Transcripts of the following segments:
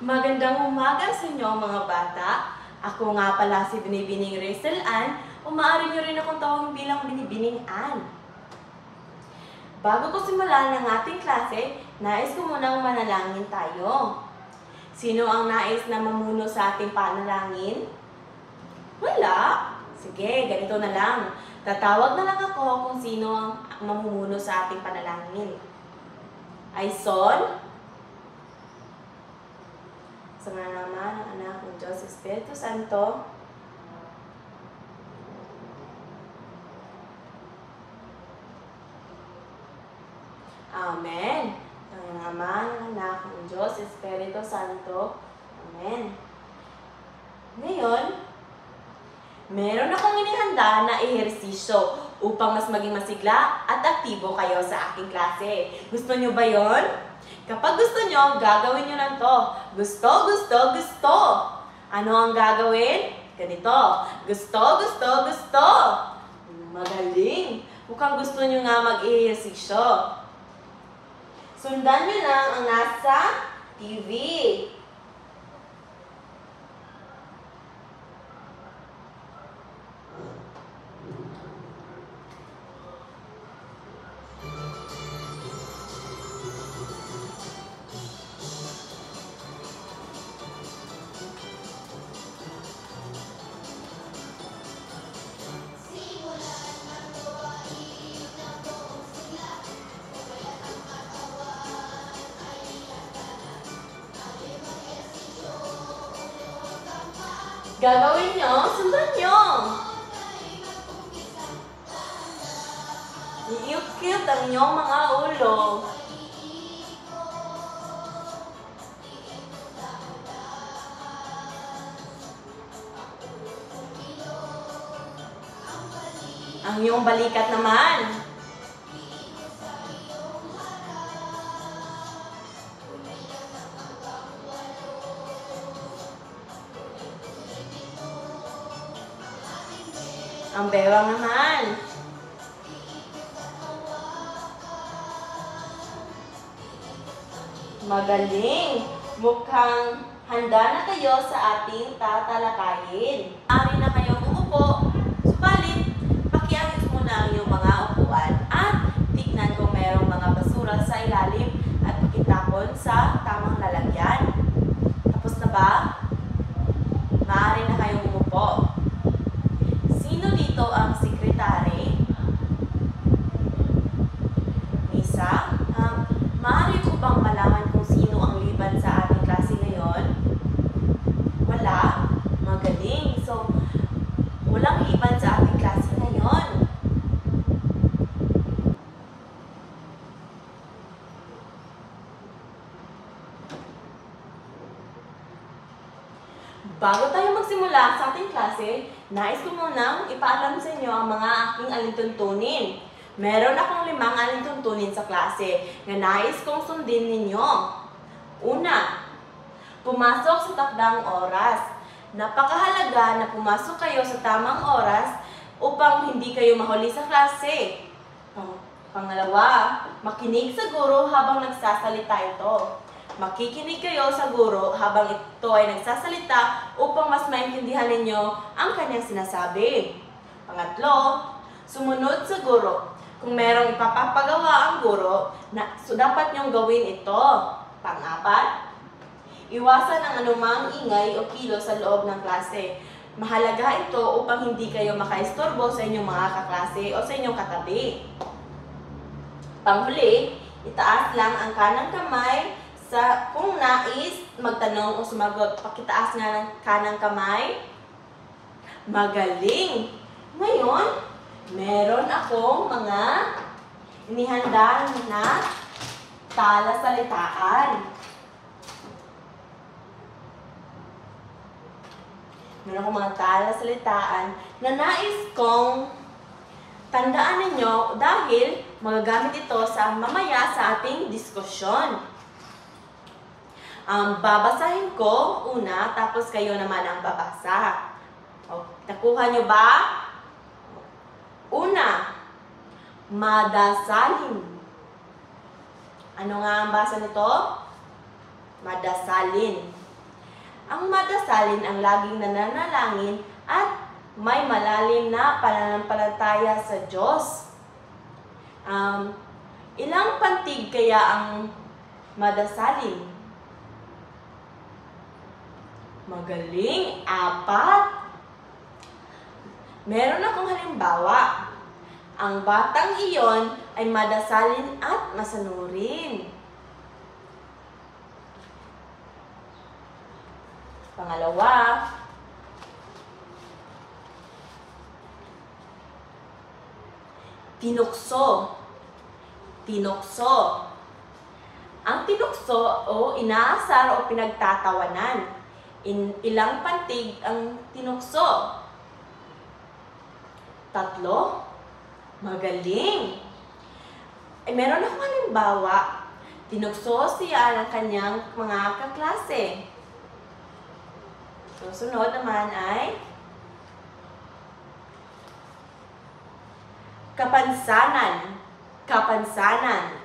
Magandang umaga sa inyo mga bata. Ako nga pala si Binibining Rachel Ann, o maaari niyo rin akong tawagin bilang Binibining Ann. Bago ko simulan ng ating klase, nais ko munang manalangin tayo. Sino ang nais na mamuno sa ating panalangin? Wala. Sige, ganito na lang. Tatawag na lang ako kung sino ang mamumuno sa ating panalangin. Aison, sa ngalan naman ng Anak ng Diyos, Espiritu Santo. Amen. Sa ngalan naman ng Anak ng Diyos, Espiritu Santo. Amen. Ngayon, meron akong inihanda na ehersisyo upang mas maging masigla at aktibo kayo sa aking klase. Gusto nyo ba yon? Kapag gusto nyo, gagawin nyo lang to. Gusto, gusto, gusto. Ano ang gagawin? Ganito. Gusto, gusto, gusto. Magaling. Mukhang gusto nyo nga mag-ehersisyo. Sundan nyo lang ang nasa TV. Gagawin nyo, sundan nyo. Iiyot-cute ang inyong mga ulo. Ang iyong balikat naman. Ang bewang naman. Magaling. Mukhang handa na kayo sa ating tatalakayin. Maaari na kayong umupo. Subalit, pakiayos muna ang iyong mga upuan at tignan kung mayroong mga basura sa ilalim at pakitapon sa tamang lalagyan. Tapos na ba? Maaari na kayong umupo. Sino dito ang sekretary? Misa, maaari ko bang malaman kung sino ang liban sa ating klase ngayon? Wala? Magaling. So, walang liban sa ating klase ngayon. Bago tayo magsimula sa ating klase, nais ko munang ipaalam sa inyo ang mga aking alintuntunin. Meron akong 5 alintuntunin sa klase na nais kong sundin ninyo. Una, pumasok sa takdang oras. Napakahalaga na pumasok kayo sa tamang oras upang hindi kayo mahuli sa klase. Pangalawa, makinig sa guro habang nagsasalita ito. Makikinig kayo sa guro habang ito ay nagsasalita upang mas maintindihan ninyo ang kanyang sinasabi. Pangatlo, sumunod sa guro. Kung merong ipapapagawa ang guro, dapat niyong gawin ito. Pang-apat, iwasan ang anumang ingay o kilo sa loob ng klase. Mahalaga ito upang hindi kayo makaistorbo sa inyong mga kaklase o sa inyong katabi. Panghuli, itaas lang ang kanang kamay kung nais magtanong o sumagot. Pakitaas nga ng kanang kamay. Magaling! Ngayon, meron akong mga inihanda na talasalitaan. Meron akong mga talasalitaan na nais kong tandaan ninyo dahil magagamit ito mamaya sa ating diskusyon. Babasahin ko una, tapos kayo naman ang babasa. Nakuha nyo ba? Una, madasalin. Ano nga ang basa nito? Madasalin. Ang madasalin ang laging nananalangin at may malalim na pananampalataya sa Diyos. Ilang pantig kaya ang madasalin? Magaling, 4. Meron akong halimbawa. Ang batang iyon ay madasalin at masanurin. Pangalawa, tinukso. Tinukso. Ang tinukso o inaasar o pinagtatawanan. Ilang pantig ang tinukso? 3. Magaling. Meron akong halimbawa. Tinukso siya ng kanyang mga kaklase. Susunod naman ay kapansanan. Kapansanan.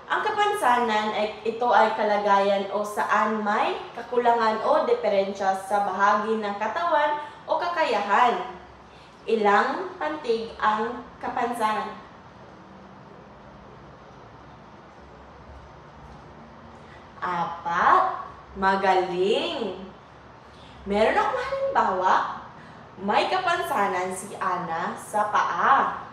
Ang kapansanan ito ay kalagayan o saan may kakulangan o diferensya sa bahagi ng katawan o kakayahan. Ilang pantig ang kapansanan? 4. Magaling. Meron akong halimbawa. May kapansanan si Ana sa paa.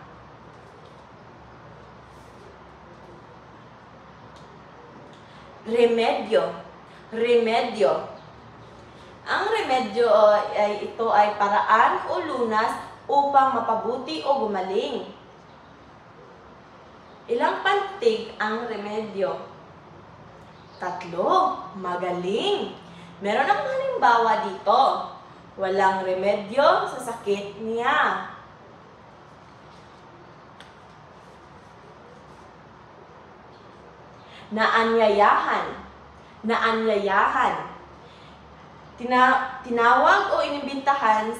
Remedyo. Remedyo. Ang remedyo ito ay paraan o lunas upang mapabuti o gumaling. Ilang pantig ang remedyo? 3. Magaling. Meron akong halimbawa dito. Walang remedyo sa sakit niya. Naanyayahan. Naanyayahan. Tinawag o inimbitahan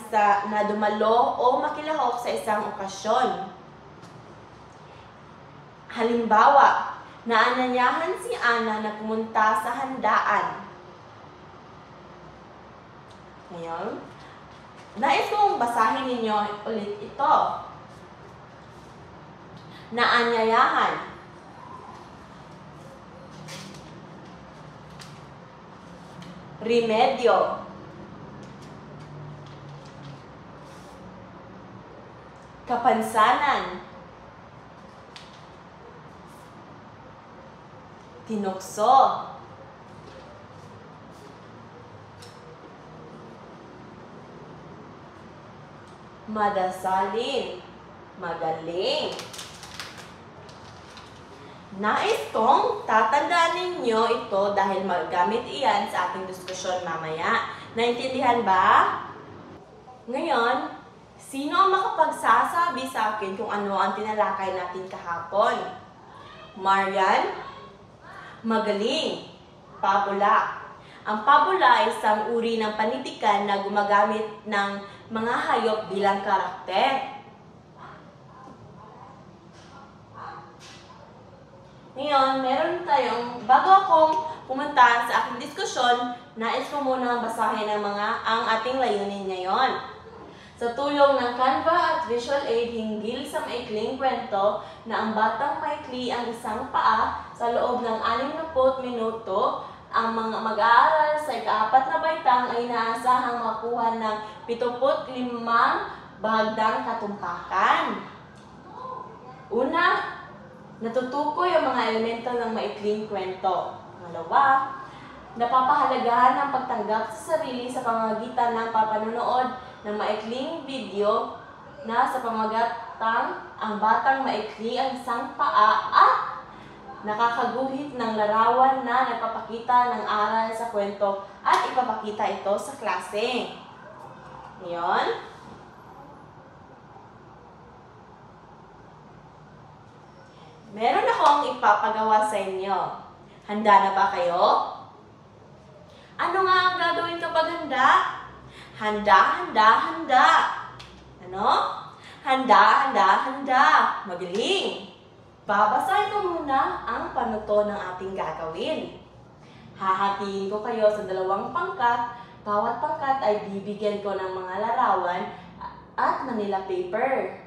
na dumalo o makilahok sa isang okasyon. Halimbawa, naanyayahan si Ana na pumunta sa handaan. Ngayon, nais kong basahin ninyo ulit ito. Naanyayahan. Remedyo. Kapansanan. Tinukso. Madasalin. Magaling. Nais kong tatandaan ninyo ito dahil magagamit iyan sa ating diskusyon mamaya. Naintindihan ba? Ngayon, sino ang makapagsasabi sa akin kung ano ang tinalakay natin kahapon? Marian? Magaling. Pabula. Ang pabula ay isang uri ng panitikan na gumagamit ng mga hayop bilang karakter. Ngayon, meron tayong, bago akong pumunta sa aking diskusyon, nais ko muna basahin ang ating layunin ngayon. Sa tulong ng Canva at Visual Aid hinggil sa maikling kwento na ang batang maikli ang isang paa sa loob ng 60 minuto, ang mga mag-aaral sa ika-4 na baitang ay inaasahang makuha ng 75 bahagdang katumpakan. Una, natutukoy ang mga elemento ng maikling kwento. Pangalawa, napapahalagahan ang pagtanggap sa sarili sa pamamagitan ng papanunood ng maikling video na sa pamagatang ang batang maikli ang isang paa at nakakaguhit ng larawan na nagpapakita ng aral sa kwento at ipapakita ito sa klase. Ngayon, meron akong ipapagawa sa inyo. Handa na ba kayo? Ano nga ang gagawin kapag handa? Handa, handa, handa. Ano? Handa, handa, handa. Magaling. Babasahin ko muna ang panuto ng ating gagawin. Hahatiin ko kayo sa 2 pangkat. Bawat pangkat ay bibigyan ko ng mga larawan at Manila paper.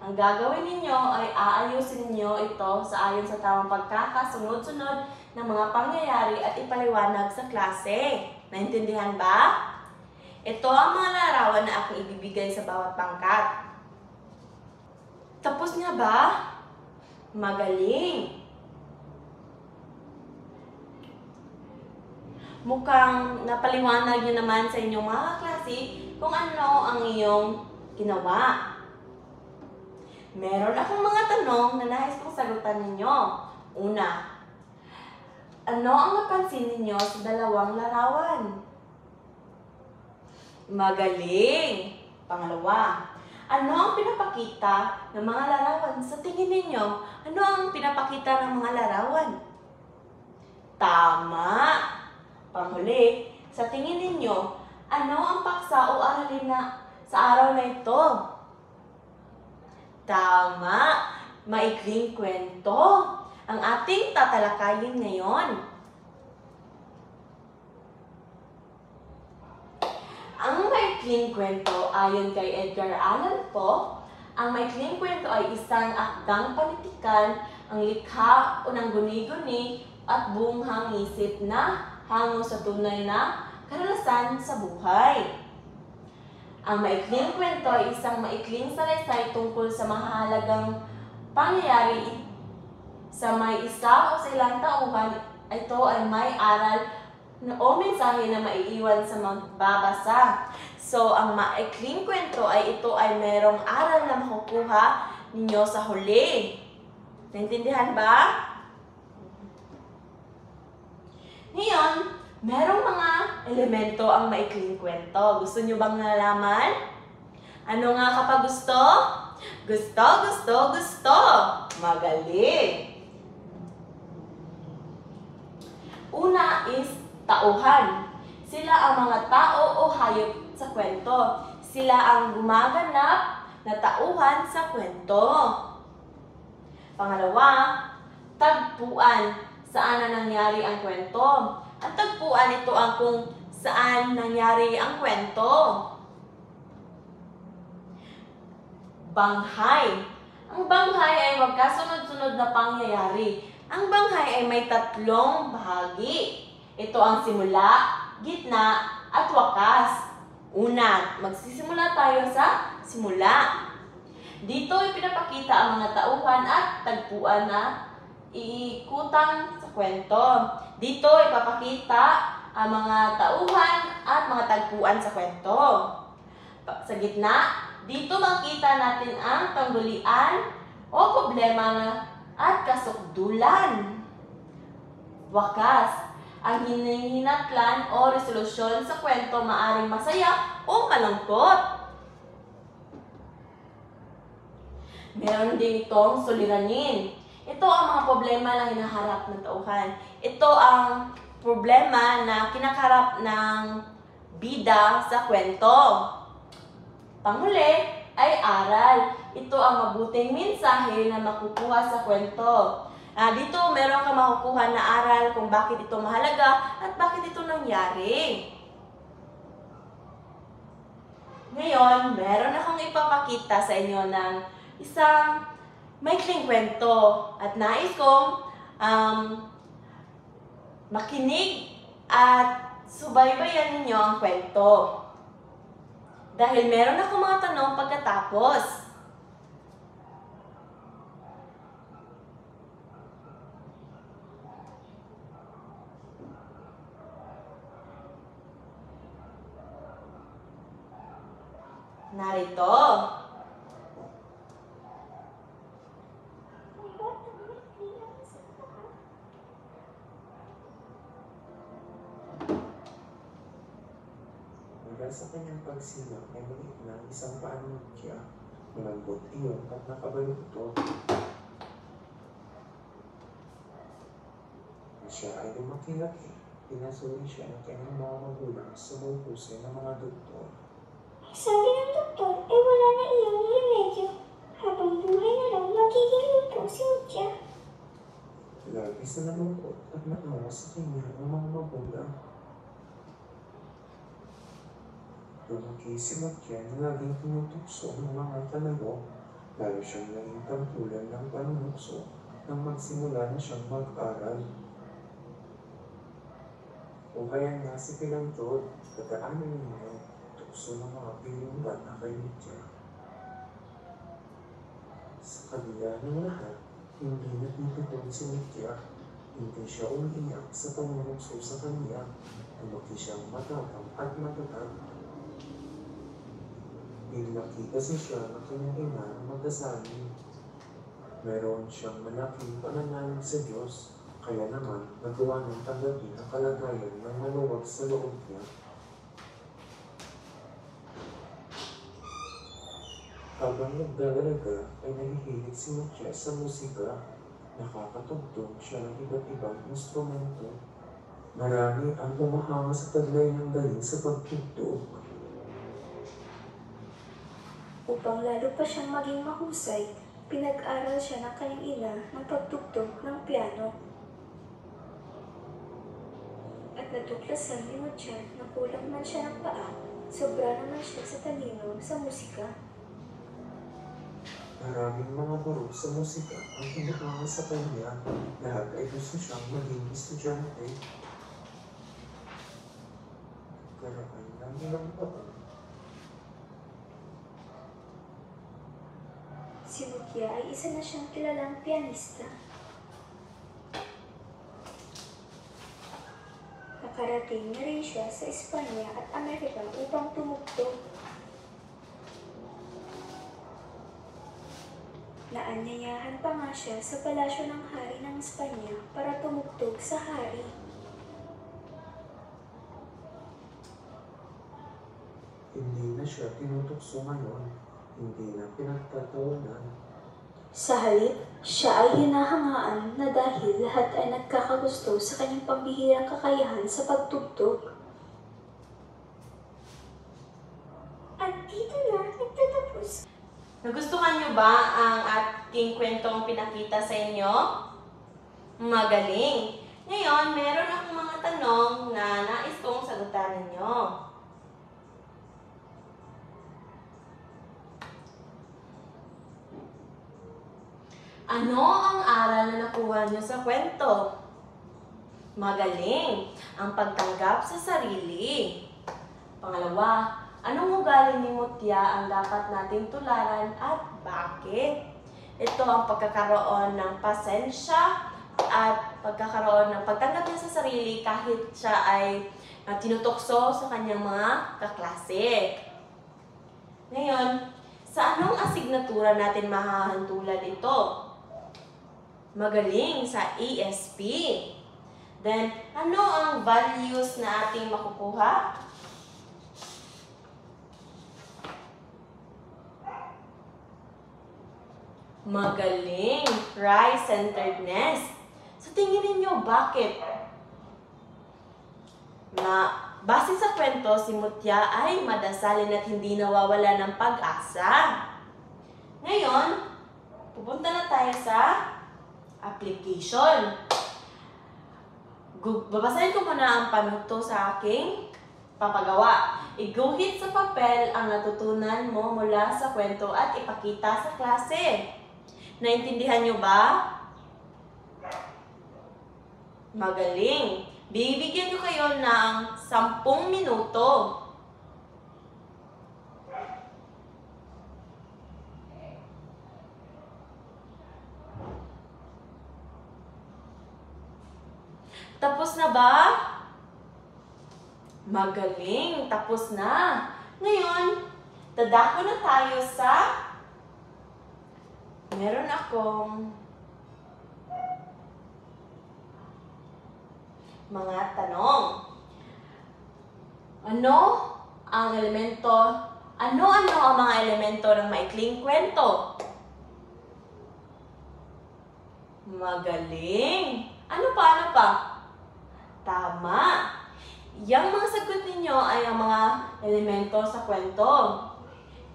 Ang gagawin ninyo ay aayusin ninyo ito sa ayon sa tamang pagkakasunod-sunod ng mga pangyayari at ipaliwanag sa klase. Naintindihan ba? Ito ang mga larawan na aking ibibigay sa bawat pangkat. Tapos nga ba? Magaling! Mukhang napaliwanag nyo naman sa inyong mga klase kung ano ang iyong ginawa. Meron akong mga tanong na nais kong sagutan ninyo. Una, ano ang napansin ninyo sa 2 larawan? Magaling! Pangalawa, ano ang pinapakita ng mga larawan sa tingin ninyo? Ano ang pinapakita ng mga larawan? Tama! Panghuli, sa tingin ninyo, ano ang paksa o aralin na sa araw na ito? Tama! Maikling kwento ang ating tatalakayin ngayon. Ang maikling kwento ayon kay Edgar Allan Poe, ang maikling kwento ay isang akdang panitikan, ang likha o ng guni-guni at bunghang isip na hango sa tunay na karanasan sa buhay. Ang maikling kwento ay isang maikling salaysay tungkol sa mahalagang pangyayari sa may isa o sa ilang tauhan. Ito ay may aral o mensahe na maiiwan sa magbabasa. So, ang maikling kwento ay ito ay merong aral na makukuha ninyo sa huli. Naintindihan ba? Ngayon, merong mga elemento ang maikling kwento. Gusto nyo bang nalaman? Ano nga kapag gusto? Gusto, gusto, gusto! Magaling! Una is tauhan. Sila ang mga tao o hayop sa kwento. Sila ang gumaganap na tauhan sa kwento. Pangalawa, tagpuan. Saan na nangyari ang kwento? Ang tagpuan ito ang kung saan nangyari ang kwento. Banghay. Ang banghay ay magkasunod-sunod na pangyayari. Ang banghay ay may 3 bahagi. Ito ang simula, gitna, at wakas. Una, magsisimula tayo sa simula. Dito ay pinapakita ang mga tauhan at tagpuan na iikutang sa kwento. Dito ipapakita ang mga tauhan at mga tagpuan sa kwento. Sa gitna, dito makita natin ang tanggulian o problema at kasukdulan. Wakas, ang hinihinatlan o resolusyon sa kwento maaring masaya o malungkot. Meron din itong suliranin. Ito ang mga problema na hinaharap ng tauhan. Ito ang problema na kinakarap ng bida sa kwento. Panghuli ay aral. Ito ang mabuting mensahe na makukuha sa kwento. Dito meron kang makukuha na aral kung bakit ito mahalaga at bakit ito nangyari. Ngayon, meron akong ipapakita sa inyo ng isang maikling kwento at nais kong makinig at subaybayan ninyo ang kwento. Dahil meron akong mga tanong pagkatapos. Narito. Mula sa kanyang pagsilang ay maliit na isang paanudya, malambot iyon at nakabaluktot. Siya ay lumaki-laki, pinasuri siya ng kanyang mga magulang sa mahusay ng mga doktor. Sabi ng doktor, wala na iyong remedyo. Habang buhay na lang magiging luto si Udya. Labis na nalungkot at naawa sa kanya ang mga magulang. Lumaki si Matya na laging tinutukso ng mga tanalo, lalo siyang naging tangkulan ng panunukso nang magsimula na siyang mag-aral. O kaya nga si Pilantod, tataanin niya tukso ng mga piling bata kay Matya. Sa kabila ng lahat, hindi natututog si Matya. Hindi siya umiiyak sa panunukso sa kanya. Lumaki siyang matapang at matatag. Pinakita siya ng kanyang ina na mag-asaling. Meron siyang malaking pananalig sa Diyos, kaya naman nagawa ng tanggapin ang kalagayan ng maluwag sa loob niya. Habang nagdadalaga ay nahihilig si Matya sa musika. Nakakatugtog siya ng iba't ibang instrumento. Marami ang pumahanga sa taglay ng galing sa pagtugtog. Upang lalo pa siyang maging mahusay, pinag-aral siya ng kanyang ina ng pagtugtog ng piano. At natuklasan ni Matya na kulang man siya ng paa, sobra naman siya sa talino sa musika. Maraming mga guro sa musika ang pinahanga sa kanya. Lahat ay gusto siyang maging estudyante. Karaan lang ilang taon. Si Matya ay isa na siyang kilalang pianista. Nakarating na rin siya sa Espanya at Amerika upang tumugtog. Naanyayahan pa nga siya sa palasyo ng hari ng Espanya para tumugtog sa hari. Hindi na siya tinutukso ngayon. Hindi na pinagtatawanan. Sa halip, siya ay hinahangaan na dahil lahat ay nagkakagusto sa kanyang pambihirang kakayahan sa pagtugtog. At dito na nagtatapos. Nagustuhan niyo ba ang aking kwentong pinakita sa inyo? Magaling! Ngayon, meron akong mga tanong na nais kong sagutan ninyo. Ano ang aral na nakuha niyo sa kwento? Magaling! Ang pagtanggap sa sarili. Pangalawa, anong ugali ni Mutya ang dapat nating tularan at bakit? Ito ang pagkakaroon ng pasensya at pagkakaroon ng pagtanggap niya sa sarili kahit siya ay tinutukso sa kanyang mga kaklase. Ngayon, sa anong asignatura natin mahahantulan ito? Magaling sa ESP. Then, ano ang values na ating makukuha? Magaling! Christ-centeredness. Sa tingin ninyo, bakit? Base sa kwento, si Mutya ay madasalin at hindi nawawala ng pag-asa. Ngayon, pupunta na tayo sa application. Babasahin ko muna ang panuto sa aking papagawa. Iguhit sa papel ang natutunan mo mula sa kwento at ipakita sa klase. Naintindihan nyo ba? Magaling! Bibigyan ko kayo ng 10 minuto. Tapos na ba? Magaling! Tapos na! Ngayon, dadako na tayo sa meron akong mga tanong. Ano ang mga elemento ng maikling kwento? Magaling! Ano pa? Tama! Yang mga sagot ninyo ay ang mga elemento sa kwento.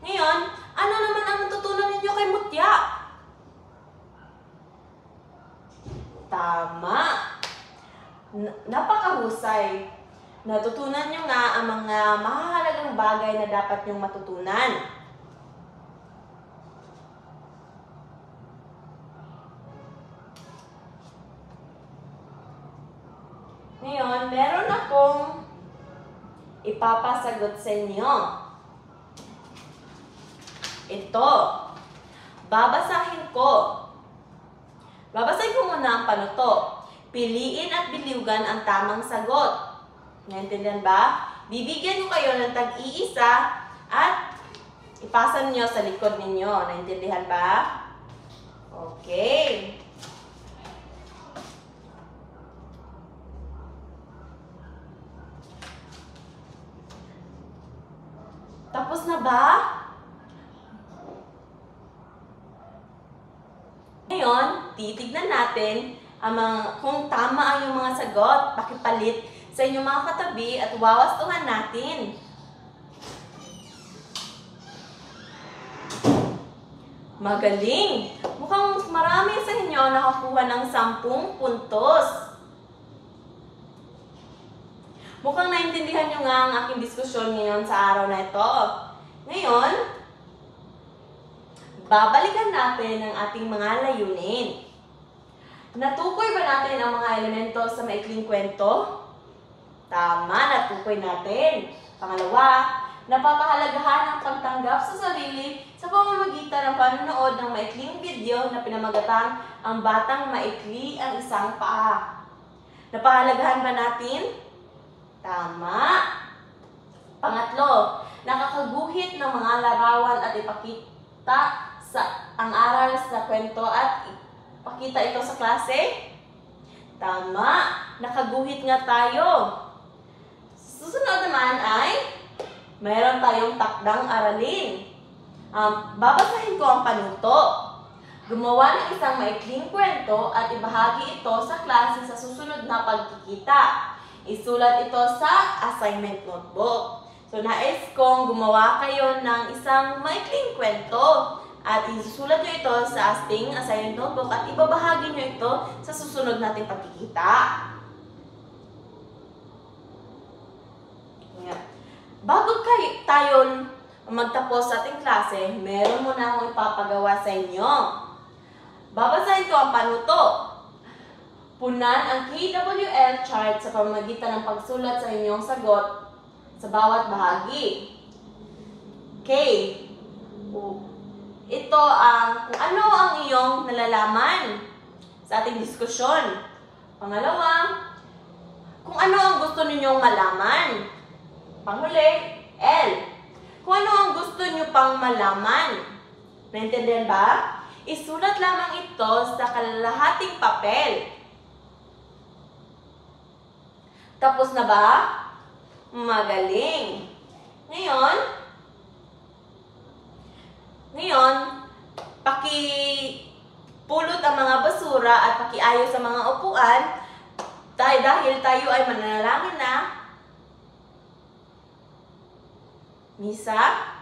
Ngayon, ano naman ang natutunan ninyo kay Mutya? Tama! Napakahusay. Natutunan nyo nga ang mga mahalagang bagay na dapat nyong matutunan. Ngayon, meron akong ipapasagot sa inyo. Ito. Babasahin ko. Babasahin ko muna ang panuto. Piliin at biliugan ang tamang sagot. Naintindihan ba? Bibigyan ko kayo ng tag-iisa at ipasa niyo sa likod ninyo. Naintindihan ba? Okay. Tapos na ba? Ngayon, titignan natin kung tama ang yung mga sagot. Pakipalit sa inyong mga katabi at wawastuhan natin. Magaling! Mukhang marami sa inyo nakakuha ng 10 puntos. Mukhang naintindihan nyo nga ang aking diskusyon ngayon sa araw na ito. Ngayon, babalikan natin ang ating mga layunin. Natukoy ba natin ang mga elemento sa maikling kwento? Tama, natukoy natin. Pangalawa, napapahalagahan ang pagtanggap sa sarili sa pamamagitan ng panonood ng maikling video na pinamagatang Ang Batang Maikli ang Isang Paa. Napahalagahan ba natin? Tama. Pangatlo, nakakaguhit ng mga larawan at ipakita ang aral sa kwento at ipakita ito sa klase? Tama. Nakaguhit nga tayo. Susunod naman ay mayroon tayong takdang aralin. Babasahin ko ang panuto. Gumawa ng isang maikling kwento at ibahagi ito sa klase sa susunod na pagkikita. Isulat ito sa assignment notebook. So, nais kong gumawa kayo ng isang maikling kwento at isusulat nyo ito sa ating assignment notebook at ibabahagi nyo ito sa susunod nating pagkikita. Bago tayo magtapos sa ating klase, meron muna akong ipapagawa sa inyo. Babasahin ko ang panuto. Punan ang KWL chart sa pamamagitan ng pagsulat sa inyong sagot sa bawat bahagi. K. Ito ang kung ano ang iyong nalalaman sa ating diskusyon. Pangalawa, kung ano ang gusto ninyong malaman. Panghuli, L. Kung ano ang gusto niyo pang malaman. Naintindihan ba? Isulat lamang ito sa kalahating papel. Tapos na ba? Magaling. Ngayon, pakipulot ang mga basura at pakiayos sa mga upuan dahil tayo ay mananalangin na. Misa,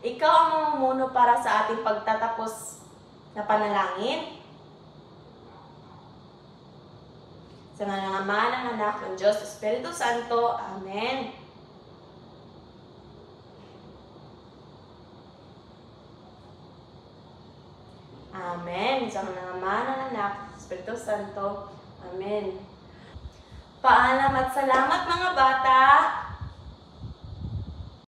ikaw ang mamumuno para sa ating pagtatapos na panalangin. Sa ngalan ng Ama, ng Anak, ng Diyos, Espiritu Santo. Amen. Amen. Sa ngalan ng Ama, ng Anak, Espiritu Santo. Amen. Paalam at salamat mga bata!